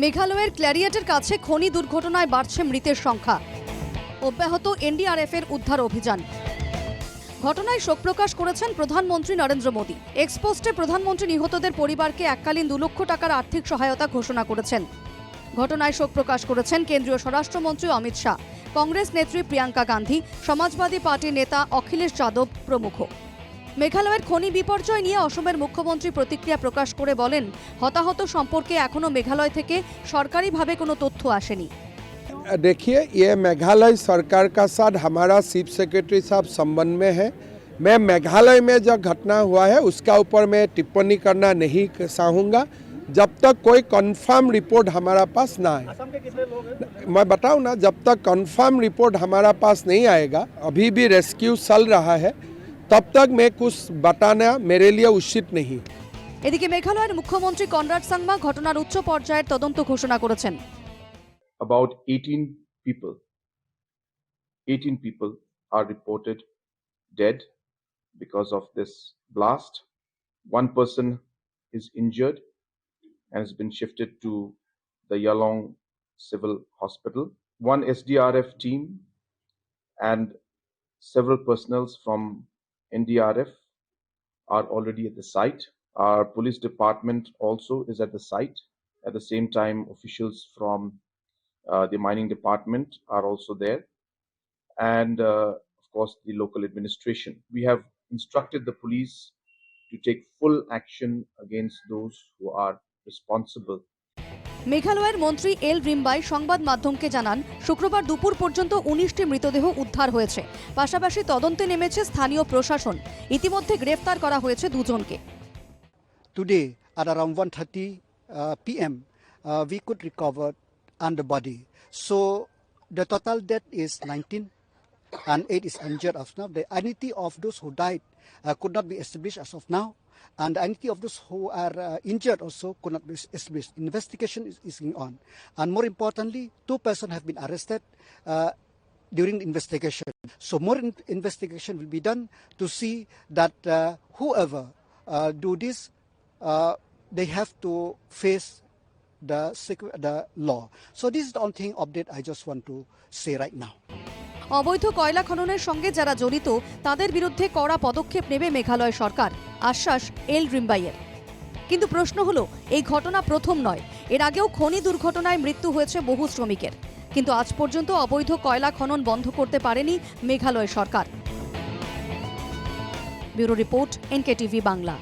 মেঘালয়ের ক্ল্যারিয়েটের কাছে খনি দুর্ঘটনায় বাড়ছে মৃতের সংখ্যা। অব্যাহত এনডিআরএফের উদ্ধার অভিযান। ঘটনায় শোক প্রকাশ করেছেন প্রধানমন্ত্রী নরেন্দ্র মোদী। এক্সপোস্টে প্রধানমন্ত্রী নিহতদের পরিবারকে এককালীন 2 লক্ষ টাকার আর্থিক সহায়তা ঘোষণা করেছেন। ঘটনায় শোক প্রকাশ করেছেন কেন্দ্রীয় স্বরাষ্ট্রমন্ত্রী অমিত শাহ, কংগ্রেস নেত্রী প্রিয়াঙ্কা গান্ধী, সমাজবাদী পার্টির নেতা অখিলেশ যাদব প্রমুখ। মেঘালয়ের খনি বিপর্যয় নিয়ে অসমের মুখ্যমন্ত্রী প্রতিক্রিয়া প্রকাশ করে বলেন, হতাহত সম্পর্কে এখনো মেঘালয় থেকে সরকারিভাবে কোনো তথ্য আসেনি। देखिए, ये मेघालय सरकार का साथ हमारा चीफ सेक्रेटरी साहब संबंध में है। मैं मेघालय में जो घटना हुआ है उसका ऊपर मैं टिप्पणी करना नहीं चाहूँगा जब तक कोई कंफर्म रिपोर्ट हमारा पास ना आए। मैं बताऊँ ना, जब तक कंफर्म रिपोर्ट हमारा पास नहीं आएगा, अभी भी रेस्क्यू चल रहा है, तब तक मैं कुछ बताना मेरे लिए उचित नहीं। এদিকে মেঘালয়ের মুখ্যমন্ত্রী কনরাড সাংমা ঘটনার উচ্চ পর্যায়ের তদন্ত ঘোষণা করেছেন। About 18 people are reported dead because of this blast. One person is injured and has been shifted to the Yalong Civil Hospital. One SDRF team and several personnel from NDRF are already at the site. Our police department also is at the site. At the same time, officials from the mining department are also there, and of course the local administration. We have instructed the police to take full action against those who are responsible. মেঘালয়ের মন্ত্রী এল রিম্বাই সংবাদ মাধ্যমকে জানান, শুক্রবার দুপুর পর্যন্ত 19টি মৃতদেহ উদ্ধার হয়েছে। পাশাপাশি তদন্তে নেমেছে স্থানীয় প্রশাসন। ইতিমধ্যে গ্রেফতার করা হয়েছে 2 জনকে। Today at around 1:30 p.m. We could recover the body. So the total death is 19 and 8 is injured as of now. The identity of those who died could not be established as of now, and the identity of those who are injured also could not be established. Investigation is going on, and more importantly, 2 persons have been arrested during the investigation. So more investigation will be done to see that whoever do this, they have to face the law. So this is the only thing update I just want to say right now. অবৈধ কয়লা খননের সঙ্গে যারা জড়িত তাদের বিরুদ্ধে কড়া পদক্ষেপ নেবে মেঘালয় সরকার, আশ্বাস এল রিম্বাইয়ের। কিন্তু প্রশ্ন হলো, এই ঘটনা প্রথম নয়। এর আগেও খনি দুর্ঘটনায় মৃত্যু হয়েছে বহু শ্রমিকের, কিন্তু আজ পর্যন্ত অবৈধ কয়লা খনন বন্ধ করতে পারেনি মেঘালয় সরকার। Bureau report, NKTV Bangla.